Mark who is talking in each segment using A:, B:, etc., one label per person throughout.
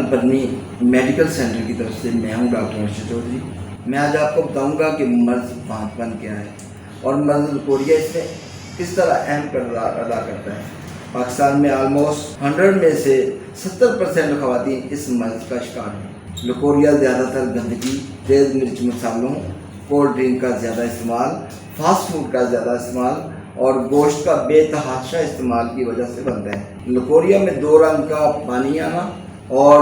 A: पत्नी medical centre की तरफ से मैं हूं डॉक्टर अर्शद चौधरी। मैं आज आपको बताऊंगा कि मर्ज बांझपन क्या है और मर्ज लकोरिया इसमें किस तरह अहम किरदार अदा करता है। पाकिस्तान में ऑलमोस्ट 100 में से 70% खवातीन इस मर्ज का शिकार हैं। लकोरिया ज़्यादातर गंदगी, तेज़ मिर्च मसालों, कोल्ड ड्रिंक का ज़्यादा इस्तेमाल, फास्ट फूड का ज़्यादा इस्तेमाल और गोश्त का बेतहाशा इस्तेमाल की वजह से बनता है। लकोरिया में 2 रंग का पानी आना और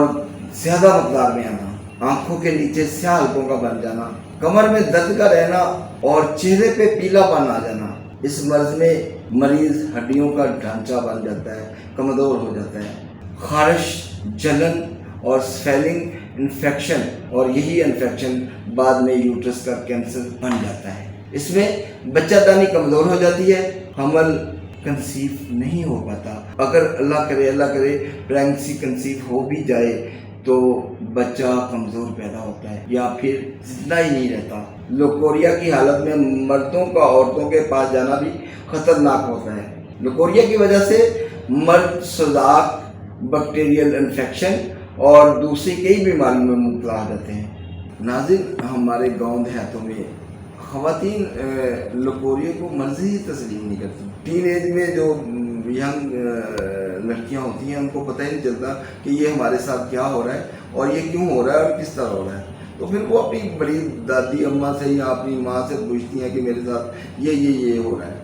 A: ज़्यादा मकदार में आना, आंखों के नीचे स्याह हल्कों का बन जाना, कमर में दर्द का रहना और चेहरे पे पीलापन आ जाना। इस मर्ज में मरीज हड्डियों का ढांचा बन जाता है, कमज़ोर हो जाता है, खारिश, जलन और स्वेलिंग इन्फेक्शन, और यही इन्फेक्शन बाद में यूट्रस का कैंसर बन जाता है। इसमें बच्चादानी कमज़ोर हो जाती है, हमल कंसीव नहीं हो पाता। अगर अल्लाह करे प्रेगनेंसी कंसीव हो भी जाए तो बच्चा कमज़ोर पैदा होता है या फिर जिंदा ही नहीं रहता। लकोरिया की हालत में मर्दों का औरतों के पास जाना भी खतरनाक होता है। लकोरिया की वजह से मर्द सोजाक, बैक्टीरियल इन्फेक्शन और दूसरी कई बीमारियों में मुब्तला हो जाते हैं। नाज़रीन, हमारे गांव देहातों में ख़वातीन लकोरिया को मर्ज़ी ही तस्लीम नहीं करती। टीन एज में जो यंग लड़कियां होती हैं उनको पता ही नहीं चलता कि ये हमारे साथ क्या हो रहा है और ये क्यों हो रहा है और किस तरह हो रहा है। तो फिर वो अपनी बड़ी दादी अम्मा से या अपनी माँ से पूछती हैं कि मेरे साथ ये हो रहा है।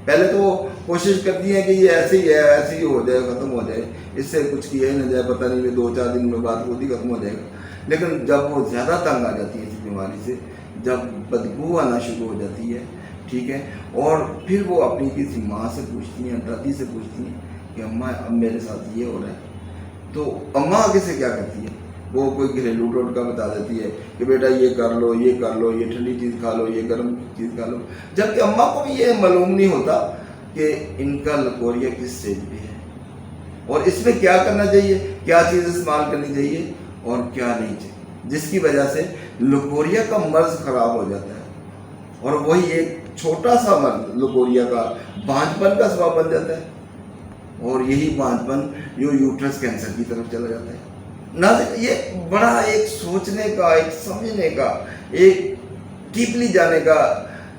A: पहले तो वो कोशिश करती हैं कि ये ऐसे ही है, ऐसे ही हो जाए, ख़त्म हो जाए, इससे कुछ किया ही ना जाए, पता नहीं 2-4 दिन में बाद खुद ही ख़त्म हो जाएगा। लेकिन जब वो ज़्यादा तंग आ जाती है इस बीमारी से, जब बदबू आना शुरू हो जाती है, ठीक है, और फिर वो अपनी किसी माँ से पूछती हैं, दादी से पूछती हैं कि अम्मा अब मेरे साथ ये हो रहा है। तो अम्मा आगे से क्या करती है, वो कोई घरेलू टोटका बता देती है कि बेटा ये कर लो, ये कर लो, ये ठंडी चीज़ खा लो, ये गर्म चीज़ खा लो, जबकि अम्मा को भी ये मालूम नहीं होता कि इनका लकोरिया किस स्टेज पे है और इसमें क्या करना चाहिए, क्या चीज़ इस्तेमाल करनी चाहिए और क्या नहीं चाहिए, जिसकी वजह से लकोरिया का मर्ज ख़राब हो जाता है और वही एक छोटा सा मर्ज लकोरिया का बांझपन का सबब बन जाता है और यही बांझपन जो यूट्रस कैंसर की तरफ चला जाता है। नाज़रीन, ये बड़ा एक सोचने का, एक समझने का, एक डीपली जाने का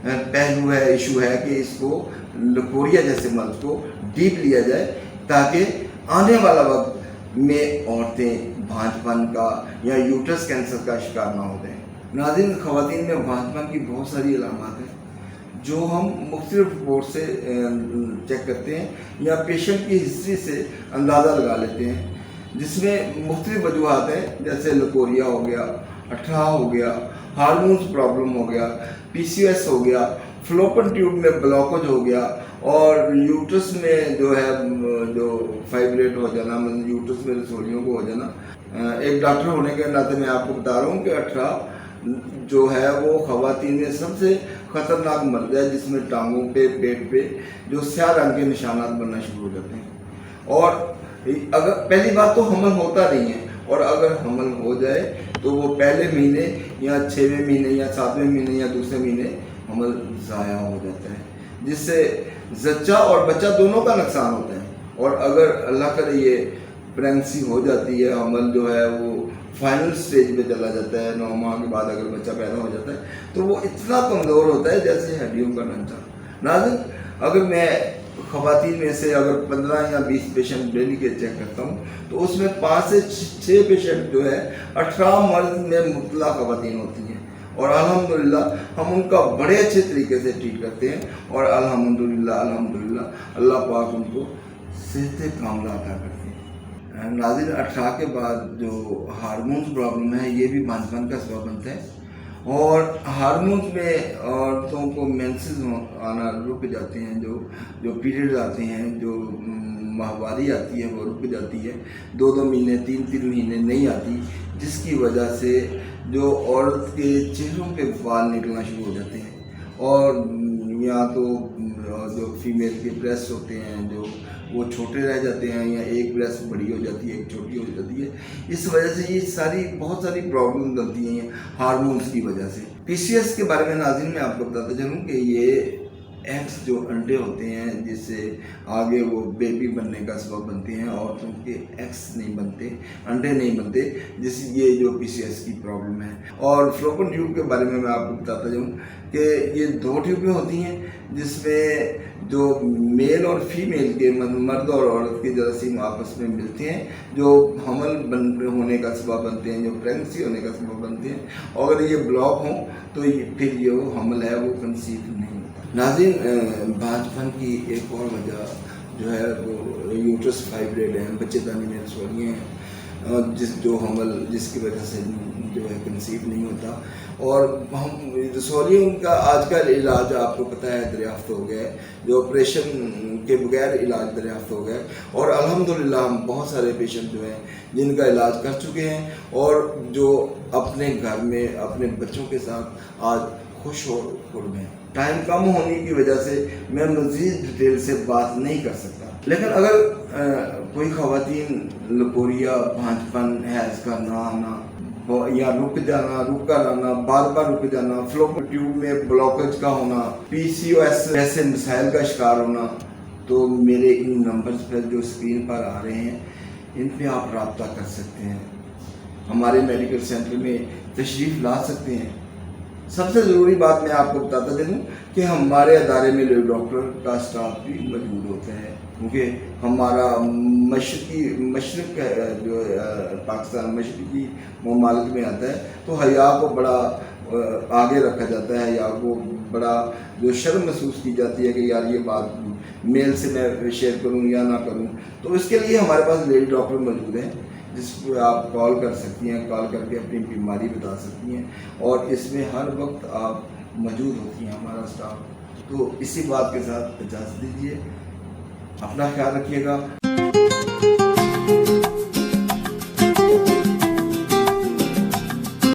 A: पहलू है, इशू है कि इसको लकोरिया जैसे मर्ज को डीप लिया जाए ताकि आने वाला वक्त में औरतें बांझपन का या यूट्रस कैंसर का शिकार ना हो जाएं। नाज़रीन, ख़वातीन में बांझपन की बहुत सारी अलामत हैं जो हम मुख्तलिफ रिपोर्ट से चेक करते हैं या पेशेंट की हिस्ट्री से अंदाज़ा लगा लेते हैं, जिसमें मुख्तलिफ वजूहात हैं, जैसे लकोरिया हो गया, अठरा हो गया, हार्मोन्स प्रॉब्लम हो गया, PCOS हो गया, फ्लोपन ट्यूब में ब्लॉकेज हो गया और यूट्रस में जो है जो फाइब्रेट हो जाना, मतलब यूट्रस में रसोलियों को हो जाना। एक डॉक्टर होने के नाते मैं आपको बता रहा हूँ कि अठरा जो है वो ख़वातीन में सबसे ख़तरनाक मर्ज है, जिसमें टांगों पे, पेट पे जो स्याह रंग के निशानात बनना शुरू हो जाते हैं। और अगर पहली बात तो हमल होता नहीं है, और अगर हमल हो जाए तो वो पहले महीने या 6वें महीने या 7वें महीने या दूसरे महीने हमल ज़ाया हो जाता है, जिससे जच्चा और बच्चा दोनों का नुकसान होता है। और अगर अल्लाह करे ये प्रेगनेंसी हो जाती है, हमल जो है वो फाइनल स्टेज पे चला जाता है, 9 माह के बाद अगर बच्चा पैदा हो जाता है तो वो इतना कमज़ोर होता है जैसे हड्डियों का ढांचा। नाज़रीन, अगर मैं ख़वातीन में से अगर 15 या 20 पेशेंट डेली के चेक करता हूँ तो उसमें 5 से 6 पेशेंट जो है 18 मर्ज में मुब्तला ख़वातीन होती हैं और अल्हम्दुलिल्लाह हम उनका बड़े अच्छे तरीके से ट्रीट करते हैं और अल्हम्दुलिल्लाह अल्लाह पाक उनको सेहत कामला अता करते हैं। नाज़रीन, 18 के बाद जो हार्मोन्स प्रॉब्लम है ये भी बांझपन का सबब बनता है और हार्मोन्स में औरतों को मेंसेस आना रुक जाते हैं, जो पीरियड्स आते हैं, जो माहवारी आती है वो रुक जाती है, 2-2 महीने 3-3 महीने नहीं आती, जिसकी वजह से जो औरत के चेहरों पे बाल निकलना शुरू हो जाते हैं और या तो जो फीमेल के ब्रेस्ट होते हैं जो वो छोटे रह जाते हैं या एक ब्रेस्ट बड़ी हो जाती है, एक छोटी हो जाती है। इस वजह से ये बहुत सारी प्रॉब्लम बनती हैं हार्मोन्स की वजह से। PCOS के बारे में नाज़रीन मैं आपको बताता चलूँ कि ये एग्स जो अंडे होते हैं जिससे आगे वो बेबी बनने का सबब बनते हैं, औरतों के एग्स नहीं बनते, अंडे नहीं बनते, जिससे ये जो PCOS की प्रॉब्लम है। और फ्लोपियन ट्यूब के बारे में मैं आपको बताता जाऊँ कि ये 2 ट्यूबें होती हैं जिसमें जो मेल और फीमेल के मर्द और औरत के जरासीम आपस में मिलते हैं, जो हमल होने का सबब बनते हैं, जो प्रेगनेंसी होने का सबब बनते हैं। और अगर ये ब्लॉक हों तो फिर ये वो हमल है वो कंसीव नहीं होता। नाज़रीन, भांजपन की एक और वजह जो है वो यूट्रस फाइब्रेड है, बच्चेदानी में रसोलियाँ हैं, जिसकी वजह से जो है कंसीव नहीं होता। और हम रसोलियों का आजकल इलाज आपको पता है दरियाफ्त हो गया है, जो ऑपरेशन के बगैर इलाज दरियाफ्त हो गया है। और अल्हम्दुलिल्लाह हम बहुत सारे पेशेंट जो हैं जिनका इलाज कर चुके हैं और जो अपने घर में अपने बच्चों के साथ आज खुश और खुर्म हैं। टाइम कम होने की वजह से मैं मज़ीद डिटेल से बात नहीं कर सकता, लेकिन अगर कोई ख़वातीन लकोरिया, भांजपन, हैज़ का ना आना या रुक जाना, रुका रहना, बार बार रुक जाना, फ्लोपियन ट्यूब में ब्लॉकेज का होना, PCOS ऐसे मसाइल का शिकार होना, तो मेरे इन नंबर्स पर जो स्क्रीन पर आ रहे हैं इन पे आप रब्ता कर सकते हैं, हमारे मेडिकल सेंटर में तशरीफ़ ला सकते हैं। सबसे ज़रूरी बात मैं आपको बताता चलूँ कि हमारे अदारे में डॉक्टर का स्टाफ भी मौजूद होता है, क्योंकि हमारा मशरक़ जो पाकिस्तान मशरक़ी ममालिक में आता है, तो हया को बड़ा आगे रखा जाता है, या को बड़ा जो शर्म महसूस की जाती है कि यार ये बात मेल से मैं शेयर करूं या ना करूं। तो इसके लिए हमारे पास लेडी डॉक्टर मौजूद हैं जिस पर आप कॉल कर सकती हैं, कॉल करके अपनी बीमारी बता सकती हैं, और इसमें हर वक्त आप मौजूद होती हैं हमारा स्टाफ। तो इसी बात के साथ इजाज़त दीजिए, अपना ख्याल रखिएगा।